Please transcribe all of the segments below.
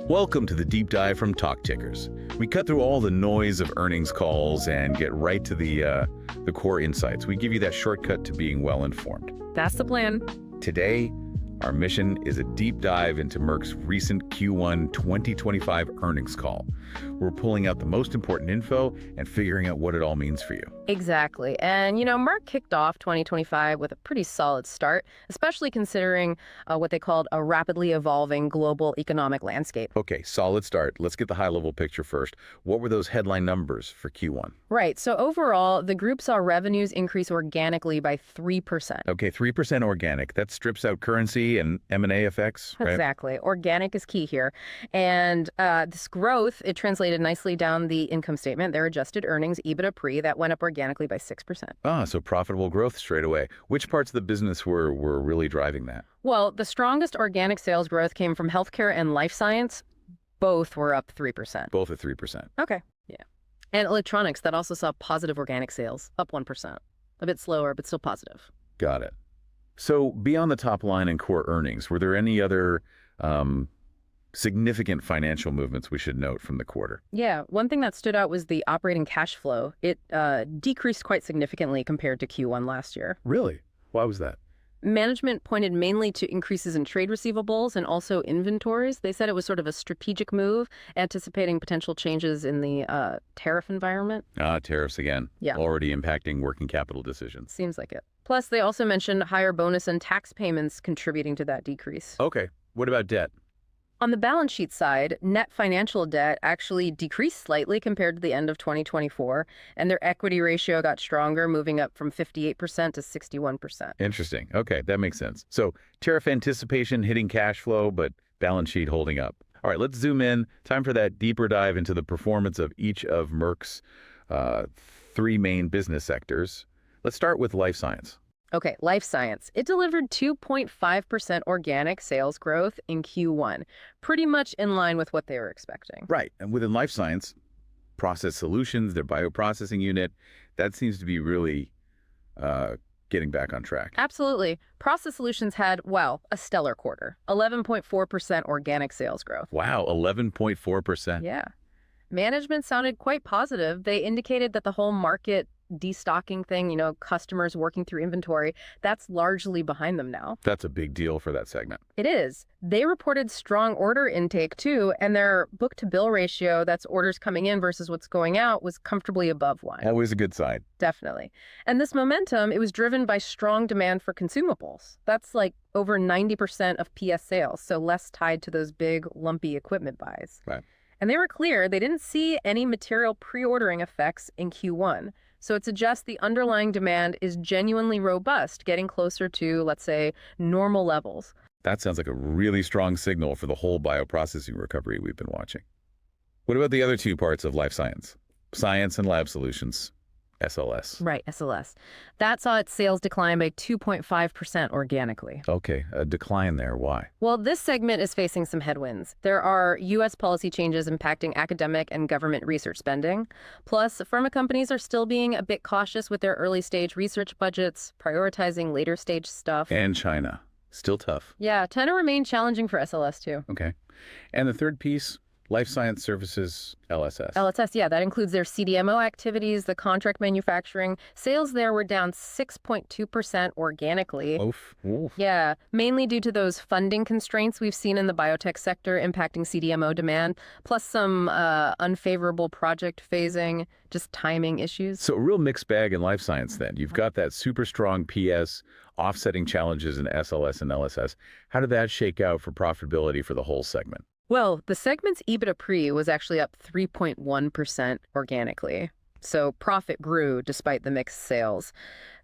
Welcome to the deep dive from Talk Tickers. We cut through all the noise of earnings calls and get right to the core insights. We give you that shortcut to being well informed. That's the plan. Today, our mission is a deep dive into Merck's recent Q1 2025 earnings call. We're pulling out the most important info and figuring out what it all means for you. Exactly. And, Merck kicked off 2025 with a pretty solid start, especially considering what they called a rapidly evolving global economic landscape. Okay, solid start. Let's get the high-level picture first. What were those headline numbers for Q1? Right. So overall, the group saw revenues increase organically by 3%. Okay, 3% organic. That strips out currency and M&A effects, right? Exactly. Organic is key here. And this growth, it translated nicely down the income statement. Their adjusted earnings, EBITDA pre, that went up organically by 6%. So profitable growth straight away. Which parts of the business were really driving that? Well, the strongest organic sales growth came from healthcare and life science. Both were up 3%. Both at 3%. Okay. Yeah. And electronics, that also saw positive organic sales, up 1%. A bit slower, but still positive. Got it. So beyond the top line and core earnings, were there any other significant financial movements we should note from the quarter? Yeah, one thing that stood out was the operating cash flow. It decreased quite significantly compared to Q1 last year. Really? Why was that? Management pointed mainly to increases in trade receivables and also inventories. They said it was sort of a strategic move, anticipating potential changes in the tariff environment. Tariffs again. Yeah. Already impacting working capital decisions. Seems like it. Plus, they also mentioned higher bonus and tax payments contributing to that decrease. Okay. What about debt? On the balance sheet side, net financial debt actually decreased slightly compared to the end of 2024, and their equity ratio got stronger, moving up from 58% to 61%. Interesting. Okay, that makes sense. So tariff anticipation hitting cash flow, but balance sheet holding up. All right, let's zoom in. Time for that deeper dive into the performance of each of Merck's three main business sectors. Let's start with life science. Okay, life science. It delivered 2.5% organic sales growth in Q1, pretty much in line with what they were expecting. Right. And within life science, process solutions, their bioprocessing unit, that seems to be really getting back on track. Absolutely. Process solutions had, a stellar quarter, 11.4% organic sales growth. Wow, 11.4%. Yeah. Management sounded quite positive. They indicated that the whole market destocking thing, customers working through inventory, that's largely behind them now. That's a big deal for that segment. It is. They reported strong order intake too, and their book-to-bill ratio, that's orders coming in versus what's going out, was comfortably above 1. Always a good sign. Definitely. And this momentum, it was driven by strong demand for consumables. That's like over 90% of PS sales, so less tied to those big, lumpy equipment buys. Right. And they were clear they didn't see any material pre-ordering effects in Q1. So it suggests the underlying demand is genuinely robust, getting closer to, let's say, normal levels. That sounds like a really strong signal for the whole bioprocessing recovery we've been watching. What about the other two parts of life science? Science and lab solutions, SLS. Right, SLS. That saw its sales decline by 2.5% organically. Okay, a decline there. Why? Well, this segment is facing some headwinds. There are U.S. policy changes impacting academic and government research spending. Plus, pharma companies are still being a bit cautious with their early-stage research budgets, prioritizing later-stage stuff. And China. Still tough. Yeah, China remained challenging for SLS, too. Okay. And the third piece? Life Science Services, LSS. LSS, yeah, that includes their CDMO activities, the contract manufacturing. Sales there were down 6.2% organically. Oof. Yeah, mainly due to those funding constraints we've seen in the biotech sector impacting CDMO demand, plus some unfavorable project phasing, just timing issues. So a real mixed bag in life science then. You've got that super strong PS offsetting challenges in SLS and LSS. How did that shake out for profitability for the whole segment? Well, the segment's EBITDA pre was actually up 3.1% organically. So profit grew despite the mixed sales.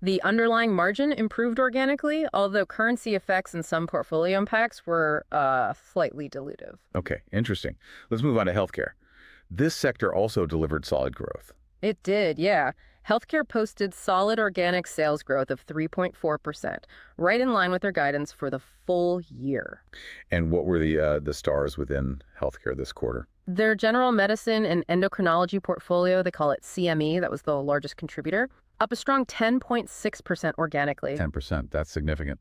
The underlying margin improved organically, although currency effects and some portfolio impacts were slightly dilutive. Okay, interesting. Let's move on to healthcare. This sector also delivered solid growth. It did, yeah. Healthcare posted solid organic sales growth of 3.4%, right in line with their guidance for the full year. And what were the stars within healthcare this quarter? Their general medicine and endocrinology portfolio, they call it CME, that was the largest contributor, up a strong 10.6% organically. 10%, that's significant.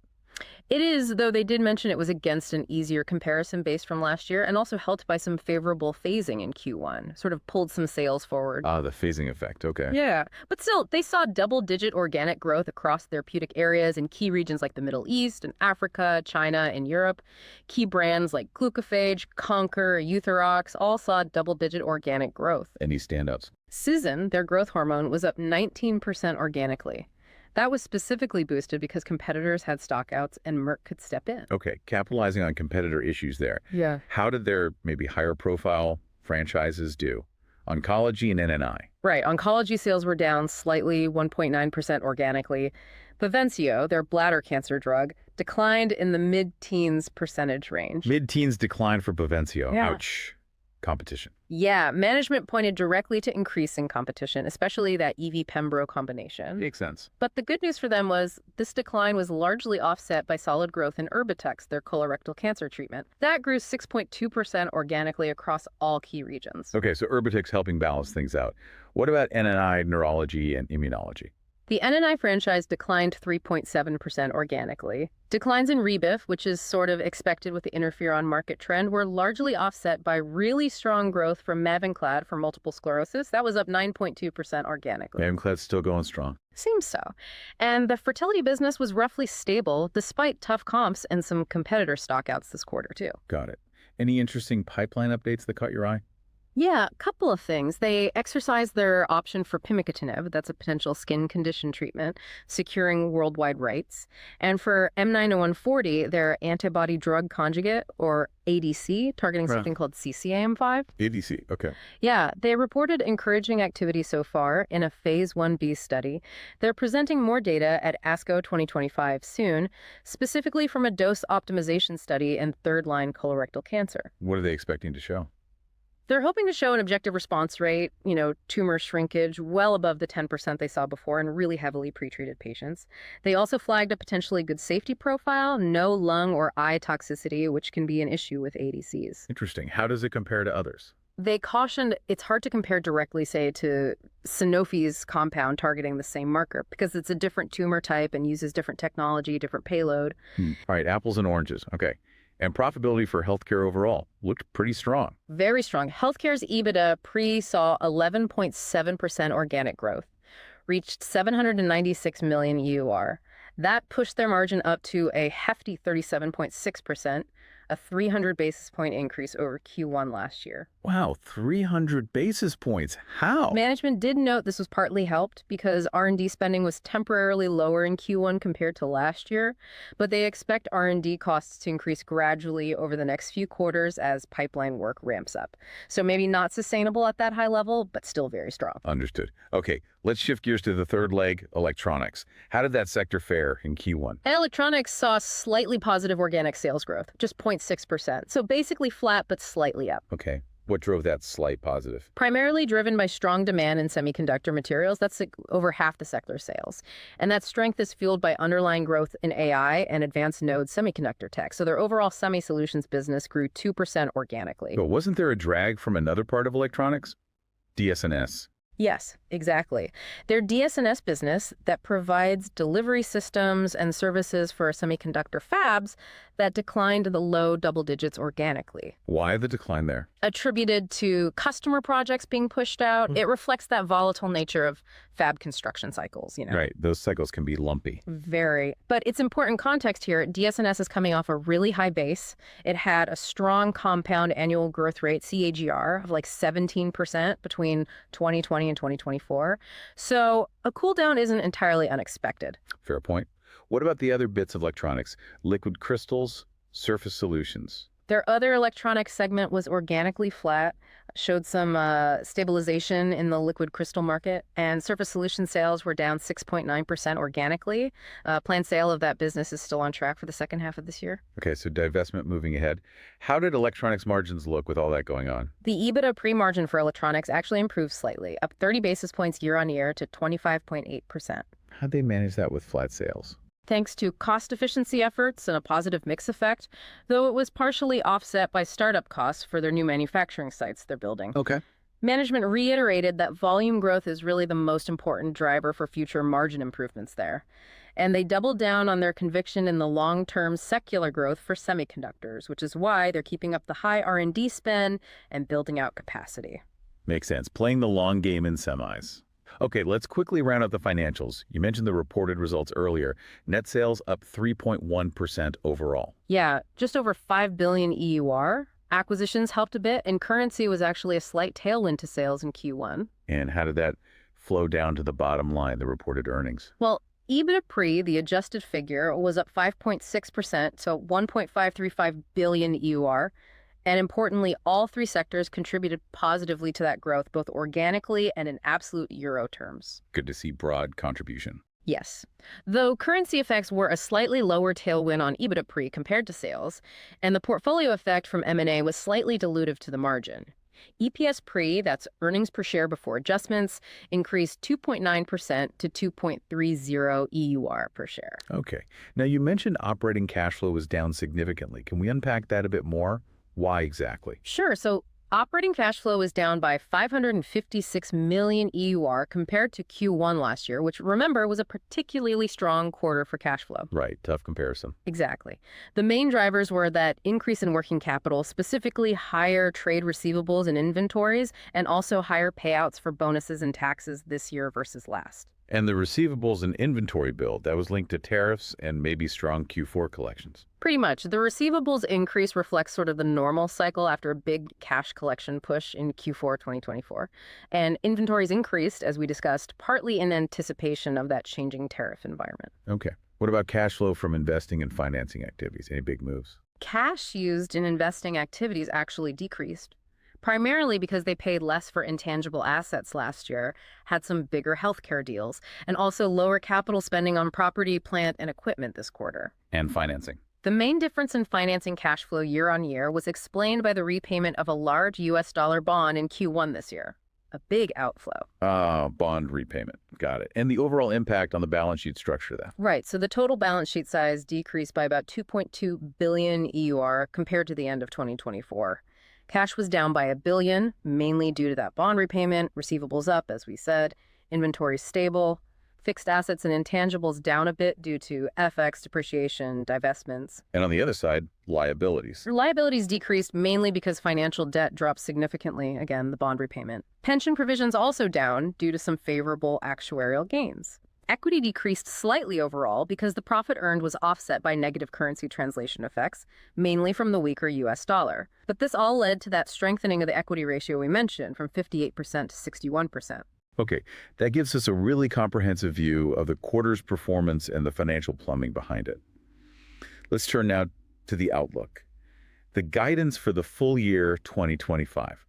It is, though they did mention it was against an easier comparison base from last year and also helped by some favorable phasing in Q1, sort of pulled some sales forward. Ah, the phasing effect. Okay. Yeah, but still, they saw double-digit organic growth across therapeutic areas in key regions like the Middle East and Africa, China, and Europe. Key brands like Glucophage, Conquer, Euthyrox all saw double-digit organic growth. Any standouts? Susan, their growth hormone, was up 19% organically. That was specifically boosted because competitors had stockouts and Merck could step in. Okay, capitalizing on competitor issues there. Yeah. How did their maybe higher profile franchises do? Oncology and NNI. Right. Oncology sales were down slightly, 1.9% organically. Baventio, their bladder cancer drug, declined in the mid-teens percentage range. Mid-teens decline for Baventio. Yeah. Ouch. Competition. Yeah, management pointed directly to increasing competition, especially that EV-Pembro combination. Makes sense. But the good news for them was this decline was largely offset by solid growth in Erbitux, their colorectal cancer treatment. That grew 6.2% organically across all key regions. Okay, so Erbitux helping balance things out. What about NNI, neurology, and immunology? The NNI franchise declined 3.7% organically. Declines in Rebif, which is sort of expected with the interferon market trend, were largely offset by really strong growth from Mavinclad for multiple sclerosis. That was up 9.2% organically. Mavinclad's still going strong. Seems so. And the fertility business was roughly stable despite tough comps and some competitor stockouts this quarter, too. Got it. Any interesting pipeline updates that caught your eye? Yeah, a couple of things. They exercised their option for pimicotinib, that's a potential skin condition treatment, securing worldwide rights. And for M90140, their antibody drug conjugate, or ADC, targeting something called CCAM5. ADC, okay. Yeah, they reported encouraging activity so far in a phase 1b study. They're presenting more data at ASCO 2025 soon, specifically from a dose optimization study in third-line colorectal cancer. What are they expecting to show? They're hoping to show an objective response rate, tumor shrinkage well above the 10% they saw before in really heavily pretreated patients. They also flagged a potentially good safety profile, no lung or eye toxicity, which can be an issue with ADCs. Interesting. How does it compare to others? They cautioned it's hard to compare directly, say, to Sanofi's compound targeting the same marker because it's a different tumor type and uses different technology, different payload. All right, apples and oranges. Okay. And profitability for healthcare overall looked pretty strong. Very strong. Healthcare's EBITDA pre saw 11.7% organic growth, reached 796 million EUR. That pushed their margin up to a hefty 37.6%, a 300 basis point increase over Q1 last year. Wow, 300 basis points. How? Management did note this was partly helped because R&D spending was temporarily lower in Q1 compared to last year, but they expect R&D costs to increase gradually over the next few quarters as pipeline work ramps up. So maybe not sustainable at that high level, but still very strong. Understood. Okay, let's shift gears to the third leg, electronics. How did that sector fare in Q1? Electronics saw slightly positive organic sales growth, just 0.6%. So basically flat, but slightly up. Okay. What drove that slight positive? Primarily driven by strong demand in semiconductor materials. That's over half the sector sales. And that strength is fueled by underlying growth in AI and advanced node semiconductor tech. So their overall semi-solutions business grew 2% organically. But wasn't there a drag from another part of electronics? DSNS. Yes, exactly. Their DSNS business that provides delivery systems and services for semiconductor fabs that declined to the low double digits organically. Why the decline there? Attributed to customer projects being pushed out. It reflects that volatile nature of fab construction cycles, Right, those cycles can be lumpy. Very. But it's important context here. DSNS is coming off a really high base. It had a strong compound annual growth rate, CAGR, of like 17% between 2020 and 2024. So a cool down isn't entirely unexpected. Fair point. What about the other bits of electronics? Liquid crystals, surface solutions. Their other electronics segment was organically flat, showed some stabilization in the liquid crystal market, and surface solution sales were down 6.9% organically. Planned sale of that business is still on track for the second half of this year. Okay, so divestment moving ahead. How did electronics margins look with all that going on? The EBITDA pre-margin for electronics actually improved slightly, up 30 basis points year on year to 25.8%. How'd they manage that with flat sales? Thanks to cost efficiency efforts and a positive mix effect, though it was partially offset by startup costs for their new manufacturing sites they're building. Okay. Management reiterated that volume growth is really the most important driver for future margin improvements there. And they doubled down on their conviction in the long-term secular growth for semiconductors, which is why they're keeping up the high R&D spend and building out capacity. Makes sense. Playing the long game in semis. Okay, let's quickly round up the financials. You mentioned the reported results earlier. Net sales up 3.1% overall. Yeah, just over 5 billion EUR. Acquisitions helped a bit, and currency was actually a slight tailwind to sales in Q1. And how did that flow down to the bottom line, the reported earnings? Well, EBITDA pre, the adjusted figure, was up 5.6%, so 1.535 billion EUR. And importantly, all three sectors contributed positively to that growth, both organically and in absolute euro terms. Good to see broad contribution. Yes. Though currency effects were a slightly lower tailwind on EBITDA pre compared to sales, and the portfolio effect from M&A was slightly dilutive to the margin. EPS pre, that's earnings per share before adjustments, increased 2.9% to 2.30 EUR per share. Okay. Now, you mentioned operating cash flow was down significantly. Can we unpack that a bit more? Why exactly? Sure. So operating cash flow was down by 556 million EUR compared to Q1 last year, which, remember, was a particularly strong quarter for cash flow. Right. Tough comparison. Exactly. The main drivers were that increase in working capital, specifically higher trade receivables and inventories, and also higher payouts for bonuses and taxes this year versus last. And the receivables and inventory build, that was linked to tariffs and maybe strong Q4 collections. Pretty much. The receivables increase reflects sort of the normal cycle after a big cash collection push in Q4 2024. And inventories increased, as we discussed, partly in anticipation of that changing tariff environment. Okay. What about cash flow from investing and financing activities? Any big moves? Cash used in investing activities actually decreased, primarily because they paid less for intangible assets last year, had some bigger healthcare deals, and also lower capital spending on property, plant, and equipment this quarter. And financing. The main difference in financing cash flow year on year was explained by the repayment of a large US dollar bond in Q1 this year. A big outflow. Bond repayment. Got it. And the overall impact on the balance sheet structure of that. Right. So the total balance sheet size decreased by about 2.2 billion EUR compared to the end of 2024. Cash was down by $1 billion, mainly due to that bond repayment, receivables up, as we said, inventory stable, fixed assets and intangibles down a bit due to FX depreciation, divestments. And on the other side, liabilities. Liabilities decreased mainly because financial debt dropped significantly, again, the bond repayment. Pension provisions also down due to some favorable actuarial gains. Equity decreased slightly overall because the profit earned was offset by negative currency translation effects, mainly from the weaker US dollar. But this all led to that strengthening of the equity ratio we mentioned from 58% to 61%. Okay, that gives us a really comprehensive view of the quarter's performance and the financial plumbing behind it. Let's turn now to the outlook. The guidance for the full year 2025.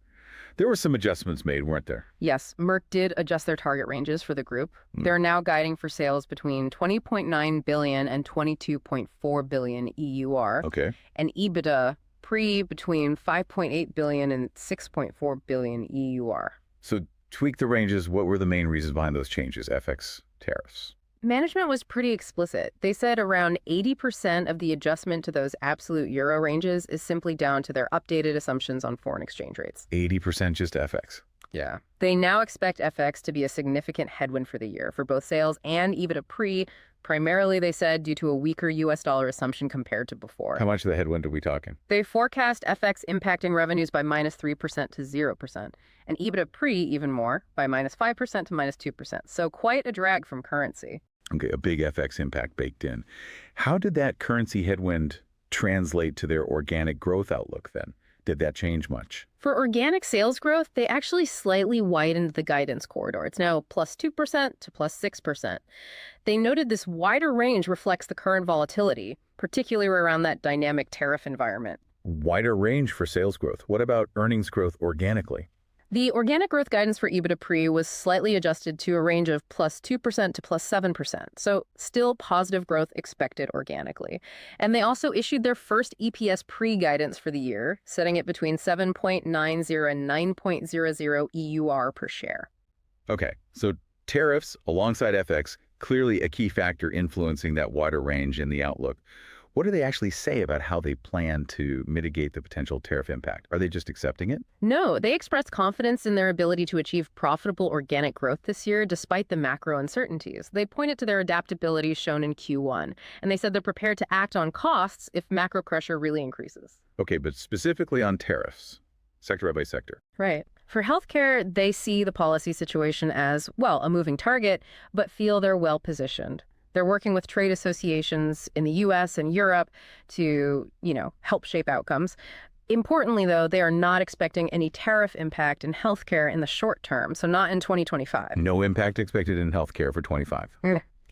There were some adjustments made, weren't there? Yes, Merck did adjust their target ranges for the group. They're now guiding for sales between 20.9 billion and 22.4 billion EUR. Okay. And EBITDA pre between 5.8 billion and 6.4 billion EUR. So tweak the ranges. What were the main reasons behind those changes? FX, tariffs. Management was pretty explicit. They said around 80% of the adjustment to those absolute euro ranges is simply down to their updated assumptions on foreign exchange rates. 80% just FX. Yeah. They now expect FX to be a significant headwind for the year for both sales and EBITDA pre, primarily, they said, due to a weaker US dollar assumption compared to before. How much of the headwind are we talking? They forecast FX impacting revenues by -3% to 0%, and EBITDA pre even more, by -5% to -2%. So quite a drag from currency. Okay, a big FX impact baked in. How did that currency headwind translate to their organic growth outlook then? Did that change much? For organic sales growth, they actually slightly widened the guidance corridor. It's now +2% to +6%. They noted this wider range reflects the current volatility, particularly around that dynamic tariff environment. Wider range for sales growth. What about earnings growth organically? The organic growth guidance for EBITDA pre was slightly adjusted to a range of +2% to +7%, so still positive growth expected organically. And they also issued their first EPS pre guidance for the year, setting it between 7.90 and 9.00 EUR per share. Okay, so tariffs alongside FX, clearly a key factor influencing that wider range in the outlook. What do they actually say about how they plan to mitigate the potential tariff impact? Are they just accepting it? No, they expressed confidence in their ability to achieve profitable organic growth this year despite the macro uncertainties. They pointed to their adaptability shown in Q1, and they said they're prepared to act on costs if macro pressure really increases. Okay, but specifically on tariffs, sector by sector. Right. For healthcare, they see the policy situation as, well, a moving target, but feel they're well positioned. They're working with trade associations in the US and Europe to, help shape outcomes. Importantly, though, they are not expecting any tariff impact in healthcare in the short term, so not in 2025. No impact expected in healthcare for 25.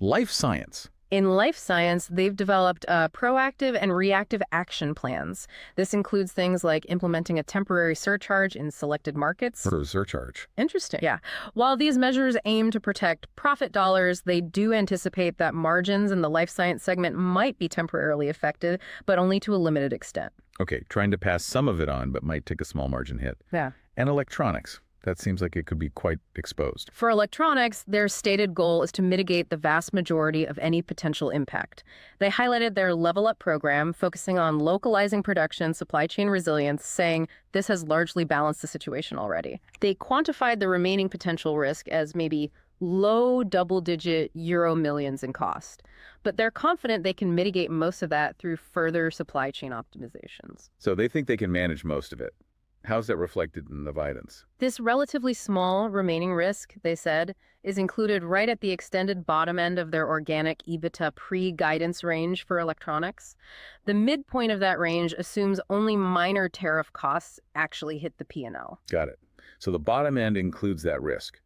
Life science. In life science, they've developed proactive and reactive action plans. This includes things like implementing a temporary surcharge in selected markets. What is a surcharge? Interesting. Yeah. While these measures aim to protect profit dollars, they do anticipate that margins in the life science segment might be temporarily affected, but only to a limited extent. Okay, trying to pass some of it on, but might take a small margin hit. Yeah. And electronics. That seems like it could be quite exposed. For electronics, their stated goal is to mitigate the vast majority of any potential impact. They highlighted their Level Up program, focusing on localizing production, supply chain resilience, saying this has largely balanced the situation already. They quantified the remaining potential risk as maybe low double-digit euro millions in cost. But they're confident they can mitigate most of that through further supply chain optimizations. So they think they can manage most of it. How's that reflected in the guidance? This relatively small remaining risk, they said, is included right at the extended bottom end of their organic EBITDA pre-guidance range for electronics. The midpoint of that range assumes only minor tariff costs actually hit the P&L. Got it. So the bottom end includes that risk.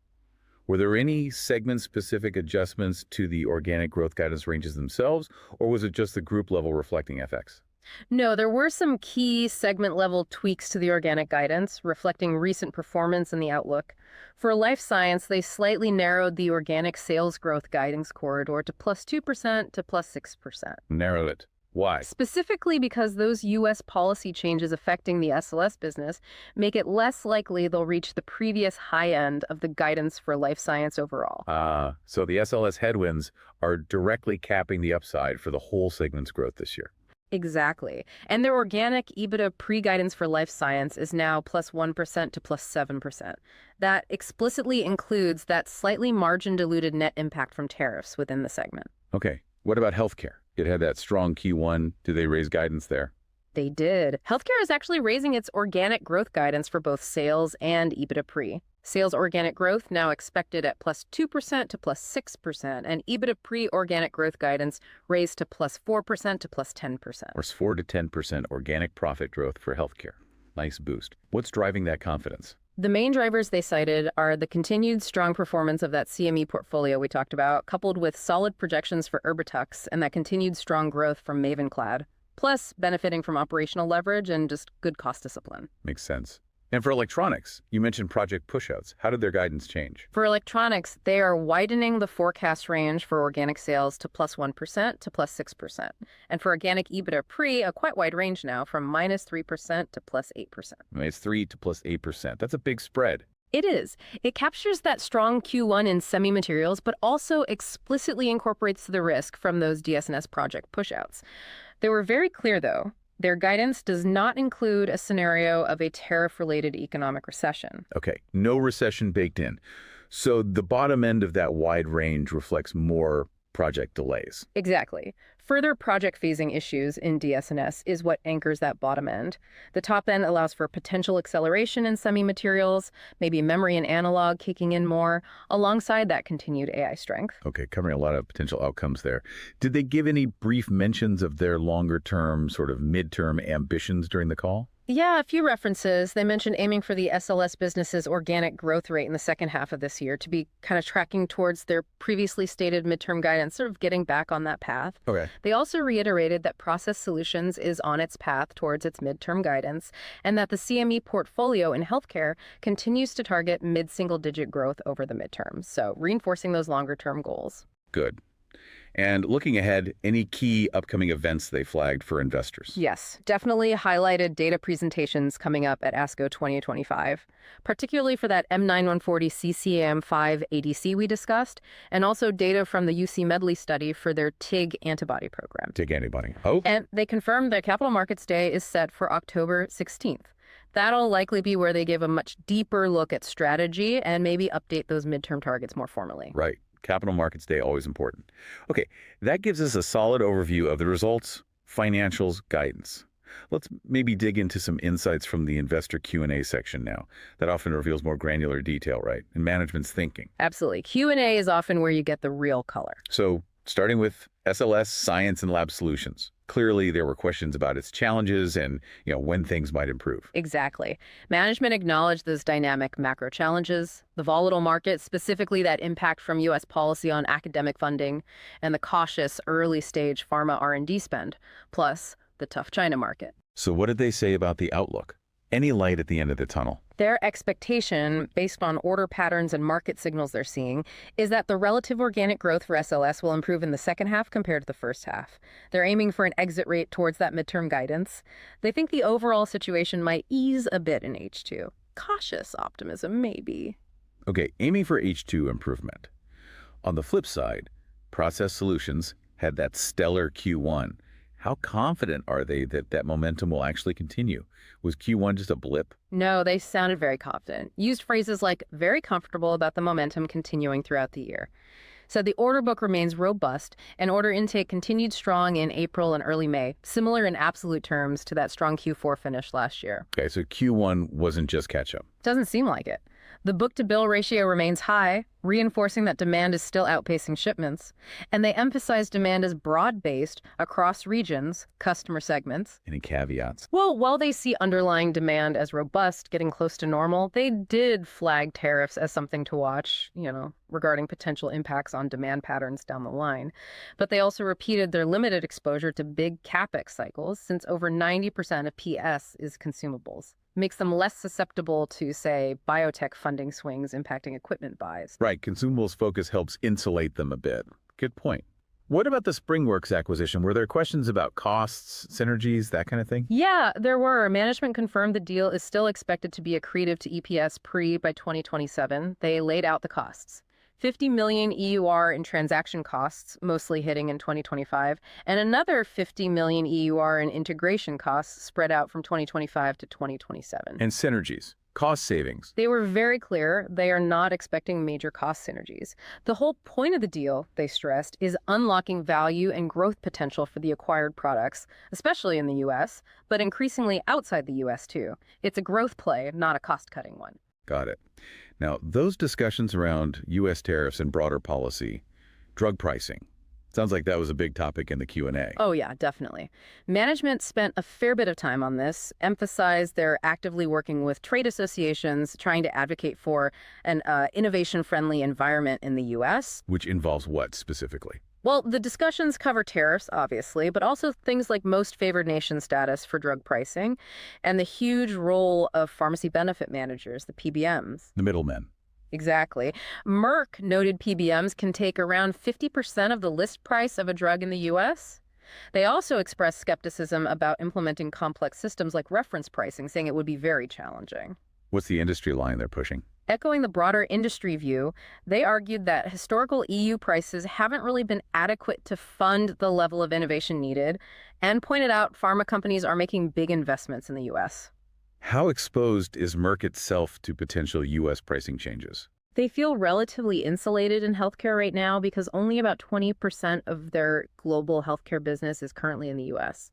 Were there any segment-specific adjustments to the organic growth guidance ranges themselves, or was it just the group level reflecting FX? No, there were some key segment-level tweaks to the organic guidance, reflecting recent performance in the outlook. For life science, they slightly narrowed the organic sales growth guidance corridor to +2% to +6%. Narrowed it. Why? Specifically because those U.S. policy changes affecting the SLS business make it less likely they'll reach the previous high end of the guidance for life science overall. So the SLS headwinds are directly capping the upside for the whole segment's growth this year. Exactly. And their organic EBITDA pre-guidance for life science is now +1% to +7%. That explicitly includes that slightly margin-diluted net impact from tariffs within the segment. Okay. What about healthcare? It had that strong Q1. Do they raise guidance there? They did. Healthcare is actually raising its organic growth guidance for both sales and EBITDA pre. Sales organic growth now expected at +2% to +6%, and EBITDA pre-organic growth guidance raised to +4% to +10%. Or 4 to 10% organic profit growth for healthcare. Nice boost. What's driving that confidence? The main drivers they cited are the continued strong performance of that CME portfolio we talked about, coupled with solid projections for Erbitux and that continued strong growth from Mavinclad, plus benefiting from operational leverage and just good cost discipline. Makes sense. And for electronics, you mentioned project pushouts. How did their guidance change? For electronics, they are widening the forecast range for organic sales to +1% to +6%. And for organic EBITDA pre, a quite wide range now, from -3% to +8%. It's 3 to +8%. That's a big spread. It is. It captures that strong Q1 in semi-materials, but also explicitly incorporates the risk from those DSNS project pushouts. They were very clear, though. Their guidance does not include a scenario of a tariff-related economic recession. Okay, no recession baked in. So the bottom end of that wide range reflects more project delays. Exactly. Further project phasing issues in DSNS is what anchors that bottom end. The top end allows for potential acceleration in semi-materials, maybe memory and analog kicking in more, alongside that continued AI strength. Okay, covering a lot of potential outcomes there. Did they give any brief mentions of their longer-term, sort of midterm ambitions during the call? Yeah, a few references. They mentioned aiming for the SLS business's organic growth rate in the second half of this year to be kind of tracking towards their previously stated midterm guidance, sort of getting back on that path. Okay. They also reiterated that Process Solutions is on its path towards its midterm guidance and that the CME portfolio in healthcare continues to target mid-single-digit growth over the midterm, so reinforcing those longer-term goals. Good. And looking ahead, any key upcoming events they flagged for investors? Yes, definitely highlighted data presentations coming up at ASCO 2025, particularly for that M90140 CCAM5 ADC we discussed, and also data from the UC Medley study for their TIG antibody program. TIG antibody. Oh. And they confirmed their Capital Markets Day is set for October 16th. That'll likely be where they give a much deeper look at strategy and maybe update those midterm targets more formally. Right. Capital Markets Day, always important. Okay, that gives us a solid overview of the results, financials, guidance. Let's maybe dig into some insights from the investor Q&A section now. That often reveals more granular detail, right? And management's thinking. Absolutely. Q&A is often where you get the real color. So, starting with SLS Science and Lab Solutions. Clearly, there were questions about its challenges and, when things might improve. Exactly. Management acknowledged those dynamic macro challenges, the volatile market, specifically that impact from U.S. policy on academic funding, and the cautious early-stage pharma R&D spend, plus the tough China market. So what did they say about the outlook? Any light at the end of the tunnel? Their expectation, based on order patterns and market signals they're seeing, is that the relative organic growth for SLS will improve in the second half compared to the first half. They're aiming for an exit rate towards that midterm guidance. They think the overall situation might ease a bit in H2. Cautious optimism, maybe. Okay, aiming for H2 improvement. On the flip side, Process Solutions had that stellar Q1. How confident are they that that momentum will actually continue? Was Q1 just a blip? No, they sounded very confident. Used phrases like very comfortable about the momentum continuing throughout the year. Said the order book remains robust and order intake continued strong in April and early May, similar in absolute terms to that strong Q4 finish last year. Okay, so Q1 wasn't just catch-up. Doesn't seem like it. The book-to-bill ratio remains high, reinforcing that demand is still outpacing shipments. And they emphasize demand is broad-based across regions, customer segments. Any caveats? Well, while they see underlying demand as robust, getting close to normal, they did flag tariffs as something to watch, regarding potential impacts on demand patterns down the line. But they also repeated their limited exposure to big CapEx cycles, since over 90% of PS is consumables. Makes them less susceptible to, say, biotech funding swings impacting equipment buys. Right, consumables focus helps insulate them a bit. Good point. What about the SpringWorks acquisition? Were there questions about costs, synergies, that kind of thing? Yeah, there were. Management confirmed the deal is still expected to be accretive to EPS by 2027. They laid out the costs. 50 million EUR in transaction costs, mostly hitting in 2025, and another 50 million EUR in integration costs spread out from 2025 to 2027. And synergies, cost savings. They were very clear they are not expecting major cost synergies. The whole point of the deal, they stressed, is unlocking value and growth potential for the acquired products, especially in the U.S., but increasingly outside the U.S. too. It's a growth play, not a cost-cutting one. Got it. Now, those discussions around U.S. tariffs and broader policy, drug pricing, sounds like that was a big topic in the Q&A. Oh, yeah, definitely. Management spent a fair bit of time on this, emphasized they're actively working with trade associations, trying to advocate for an innovation-friendly environment in the U.S. Which involves what specifically? Well, the discussions cover tariffs, obviously, but also things like most favored nation status for drug pricing and the huge role of pharmacy benefit managers, the PBMs. The middlemen. Exactly. Merck noted PBMs can take around 50% of the list price of a drug in the U.S. They also expressed skepticism about implementing complex systems like reference pricing, saying it would be very challenging. What's the industry line they're pushing? Echoing the broader industry view, they argued that historical EU prices haven't really been adequate to fund the level of innovation needed, and pointed out pharma companies are making big investments in the U.S. How exposed is Merck itself to potential U.S. pricing changes? They feel relatively insulated in healthcare right now because only about 20% of their global healthcare business is currently in the U.S.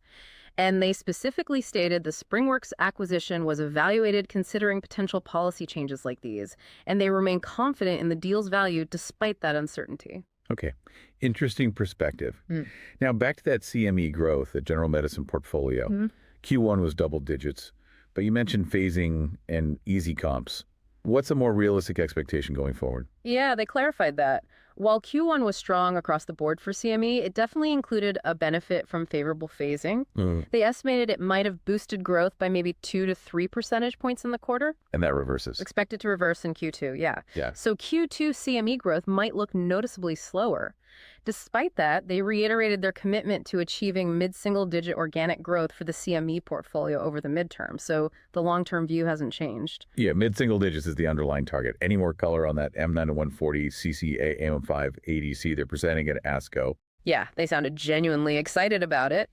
And they specifically stated the SpringWorks acquisition was evaluated considering potential policy changes like these, and they remain confident in the deal's value despite that uncertainty. Okay, interesting perspective. Now back to that CME growth, the general medicine portfolio. Q1 was double digits, but you mentioned phasing and easy comps. What's a more realistic expectation going forward? Yeah, they clarified that. While Q1 was strong across the board for CME, it definitely included a benefit from favorable phasing. They estimated it might have boosted growth by maybe 2 to 3 percentage points in the quarter. And that reverses. Expected to reverse in Q2, yeah. Yeah. So Q2 CME growth might look noticeably slower. Despite that, they reiterated their commitment to achieving mid-single-digit organic growth for the CME portfolio over the midterm, so the long-term view hasn't changed. Yeah, mid-single digits is the underlying target. Any more color on that M90140 CCA-AM5 ADC they're presenting at ASCO? Yeah, they sounded genuinely excited about it.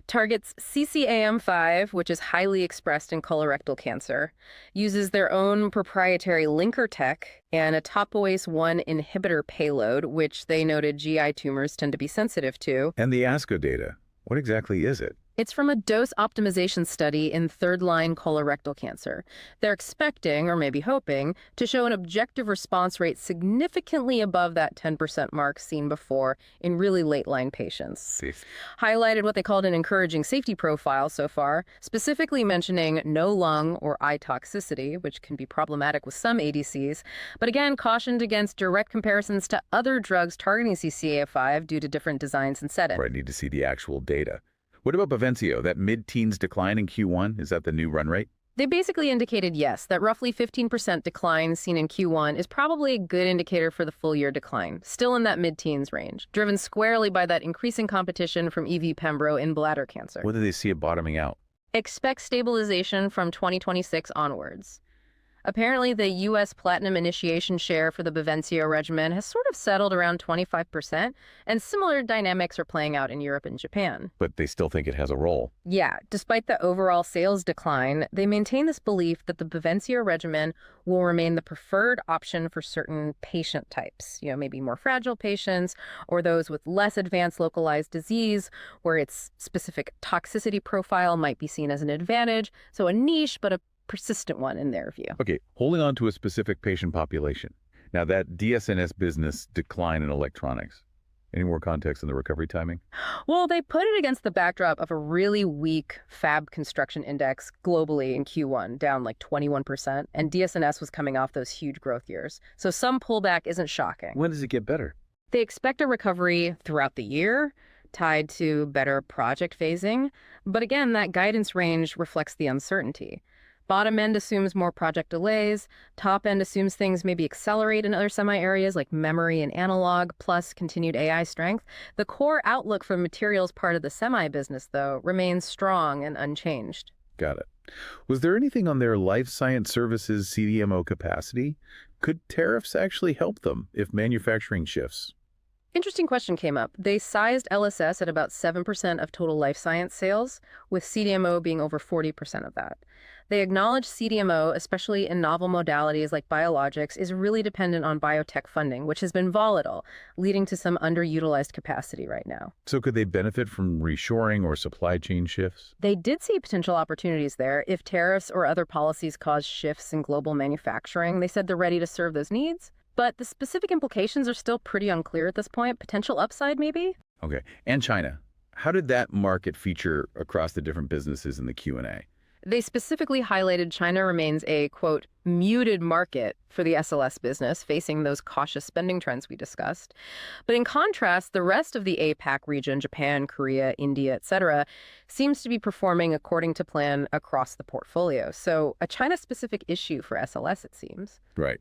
Targets CCAM5, which is highly expressed in colorectal cancer, uses their own proprietary linker tech and a topoase-1 inhibitor payload, which they noted GI tumors tend to be sensitive to. And the ASCO data, what exactly is it? It's from a dose optimization study in third-line colorectal cancer. They're expecting, or maybe hoping, to show an objective response rate significantly above that 10% mark seen before in really late-line patients. Highlighted what they called an encouraging safety profile so far, specifically mentioning no lung or eye toxicity, which can be problematic with some ADCs, but again cautioned against direct comparisons to other drugs targeting CCA5 due to different designs and settings. Right, I need to see the actual data. What about Baventio, that mid-teens decline in Q1? Is that the new run rate? They basically indicated yes, that roughly 15% decline seen in Q1 is probably a good indicator for the full-year decline, still in that mid-teens range, driven squarely by that increasing competition from EV Pembro in bladder cancer. When do they see it bottoming out? Expect stabilization from 2026 onwards. Apparently, the U.S. platinum initiation share for the Baventio regimen has sort of settled around 25%, and similar dynamics are playing out in Europe and Japan. But they still think it has a role. Yeah, despite the overall sales decline, they maintain this belief that the Baventio regimen will remain the preferred option for certain patient types, maybe more fragile patients or those with less advanced localized disease where its specific toxicity profile might be seen as an advantage, so a niche but a persistent one in their view. Okay, holding on to a specific patient population. Now that DSNS business decline in electronics. Any more context on the recovery timing? Well, they put it against the backdrop of a really weak fab construction index globally in Q1, down like 21%, and DSNS was coming off those huge growth years. So some pullback isn't shocking. When does it get better? They expect a recovery throughout the year, tied to better project phasing. But again, that guidance range reflects the uncertainty. Bottom end assumes more project delays. Top end assumes things maybe accelerate in other semi areas like memory and analog, plus continued AI strength. The core outlook for materials part of the semi business, though, remains strong and unchanged. Got it. Was there anything on their life science services CDMO capacity? Could tariffs actually help them if manufacturing shifts? Interesting question came up. They sized LSS at about 7% of total life science sales, with CDMO being over 40% of that. They acknowledge CDMO, especially in novel modalities like biologics, is really dependent on biotech funding, which has been volatile, leading to some underutilized capacity right now. So could they benefit from reshoring or supply chain shifts? They did see potential opportunities there. If tariffs or other policies cause shifts in global manufacturing, they said they're ready to serve those needs. But the specific implications are still pretty unclear at this point. Potential upside, maybe? Okay. And China. How did that market feature across the different businesses in the Q&A? They specifically highlighted China remains a, quote, muted market for the SLS business, facing those cautious spending trends we discussed. But in contrast, the rest of the APAC region, Japan, Korea, India, etc., seems to be performing according to plan across the portfolio. So a China-specific issue for SLS, it seems. Right.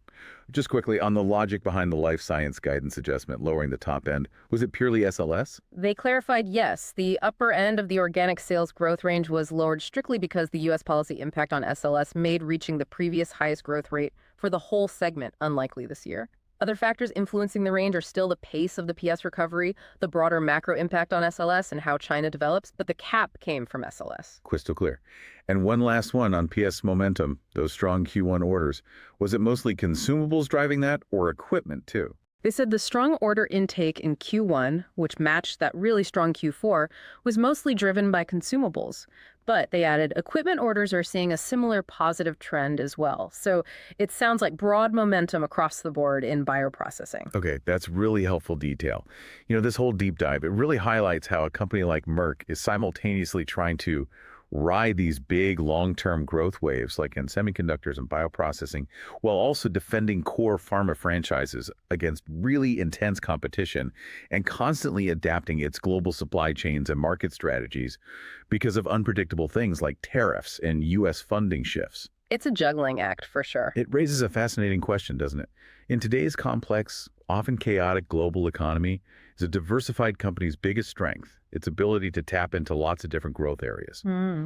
Just quickly, on the logic behind the life science guidance adjustment, lowering the top end, was it purely SLS? They clarified yes. The upper end of the organic sales growth range was lowered strictly because the U.S. policy impact on SLS made reaching the previous highest growth rate for the whole segment unlikely this year. Other factors influencing the range are still the pace of the PS recovery, the broader macro impact on SLS, and how China develops, but the cap came from SLS. Crystal clear. And one last one on PS momentum, those strong Q1 orders. Was it mostly consumables driving that, or equipment too? They said the strong order intake in Q1, which matched that really strong Q4, was mostly driven by consumables. But they added, equipment orders are seeing a similar positive trend as well. So it sounds like broad momentum across the board in bioprocessing. Okay, that's really helpful detail. This whole deep dive, it really highlights how a company like Merck is simultaneously trying to ride these big long-term growth waves like in semiconductors and bioprocessing, while also defending core pharma franchises against really intense competition and constantly adapting its global supply chains and market strategies because of unpredictable things like tariffs and U.S. funding shifts. It's a juggling act for sure. It raises a fascinating question, doesn't it? In today's complex, often chaotic global economy? Is a diversified company's biggest strength its ability to tap into lots of different growth areas?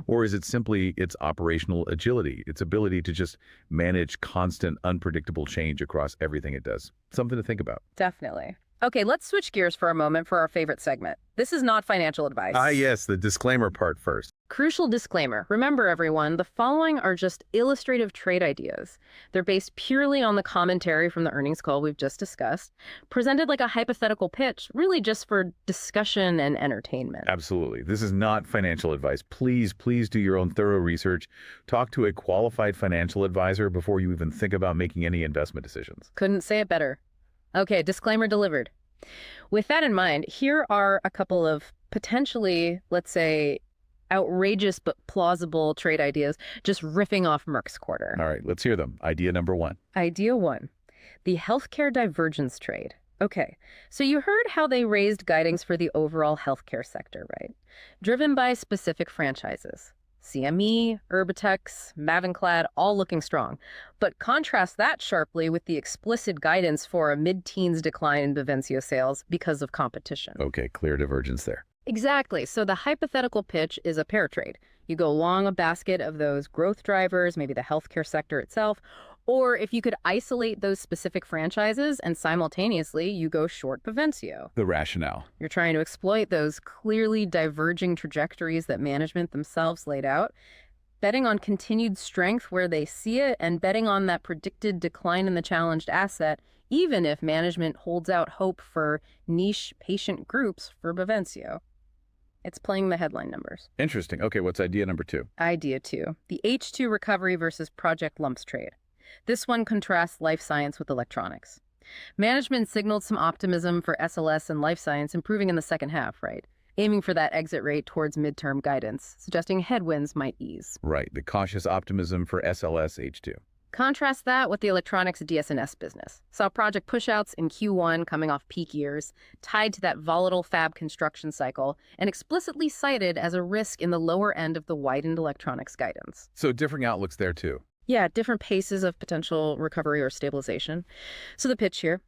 Or is it simply its operational agility, its ability to just manage constant, unpredictable change across everything it does? Something to think about. Definitely. Okay, let's switch gears for a moment for our favorite segment. This is not financial advice. Ah, yes, the disclaimer part first. Crucial disclaimer. Remember, everyone, the following are just illustrative trade ideas. They're based purely on the commentary from the earnings call we've just discussed, presented like a hypothetical pitch, really just for discussion and entertainment. Absolutely. This is not financial advice. Please do your own thorough research. Talk to a qualified financial advisor before you even think about making any investment decisions. Couldn't say it better. Okay, disclaimer delivered. With that in mind, here are a couple of potentially, let's say, outrageous but plausible trade ideas, just riffing off Merck's quarter. All right, let's hear them. Idea number one. Idea one, the healthcare divergence trade. Okay, so you heard how they raised guidance for the overall healthcare sector, right? Driven by specific franchises. CME, Erbitux, Mavinclad, all looking strong. But contrast that sharply with the explicit guidance for a mid-teens decline in Baventio sales because of competition. Okay, clear divergence there. Exactly. So the hypothetical pitch is a pair trade. You go long a basket of those growth drivers, maybe the healthcare sector itself, or if you could isolate those specific franchises and simultaneously you go short Baventio. The rationale. You're trying to exploit those clearly diverging trajectories that management themselves laid out, betting on continued strength where they see it and betting on that predicted decline in the challenged asset, even if management holds out hope for niche patient groups for Baventio. It's playing the headline numbers. Interesting. Okay, what's idea number two? Idea two, the H2 recovery versus project lumps trade. This one contrasts life science with electronics. Management signaled some optimism for SLS and life science improving in the second half, right? Aiming for that exit rate towards midterm guidance, suggesting headwinds might ease. Right, the cautious optimism for SLS H2. Contrast that with the electronics DSNS business. Saw project pushouts in Q1 coming off peak years, tied to that volatile fab construction cycle, and explicitly cited as a risk in the lower end of the widened electronics guidance. So differing outlooks there too. Yeah, different paces of potential recovery or stabilization. So the pitch here,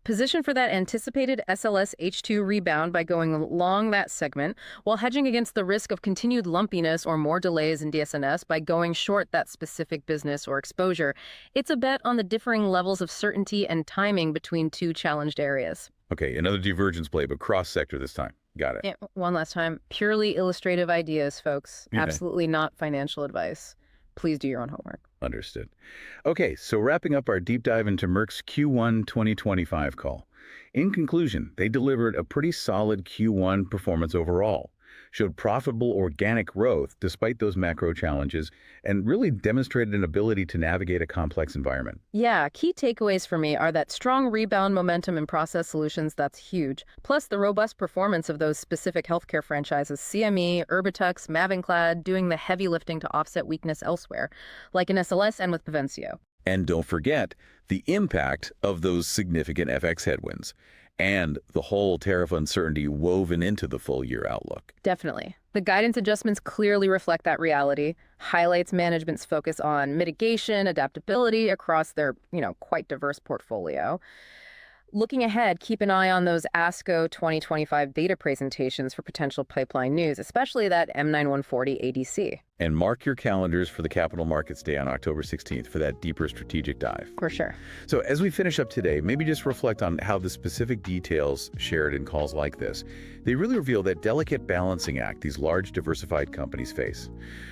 position for that anticipated SLS H2 rebound by going long that segment while hedging against the risk of continued lumpiness or more delays in DSNS by going short that specific business or exposure. It's a bet on the differing levels of certainty and timing between two challenged areas. Okay, another divergence play, but cross-sector this time. Got it. Yeah, one last time. Purely illustrative ideas, folks. Yeah. Absolutely not financial advice. Please do your own homework. Understood. Okay, so wrapping up our deep dive into Merck's Q1 2025 call. In conclusion, they delivered a pretty solid Q1 performance overall, showed profitable organic growth despite those macro challenges, and really demonstrated an ability to navigate a complex environment. Yeah, key takeaways for me are that strong rebound momentum in process solutions, that's huge, plus the robust performance of those specific healthcare franchises, CME, Erbitux, Mavinclad, doing the heavy lifting to offset weakness elsewhere, like in SLS and with Baventio. And don't forget the impact of those significant FX headwinds and the whole tariff uncertainty woven into the full-year outlook. Definitely. The guidance adjustments clearly reflect that reality, highlights management's focus on mitigation, adaptability across their, quite diverse portfolio. Looking ahead, keep an eye on those ASCO 2025 data presentations for potential pipeline news, especially that M90140 ADC. And mark your calendars for the Capital Markets Day on October 16th for that deeper strategic dive. For sure. So as we finish up today, maybe just reflect on how the specific details shared in calls like this, they really reveal that delicate balancing act these large diversified companies face.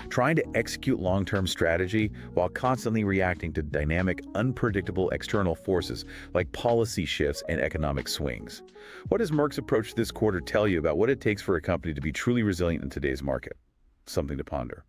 Trying to execute long-term strategy while constantly reacting to dynamic, unpredictable external forces like policy shifts and economic swings. What does Merck's approach this quarter tell you about what it takes for a company to be truly resilient in today's market? Something to ponder.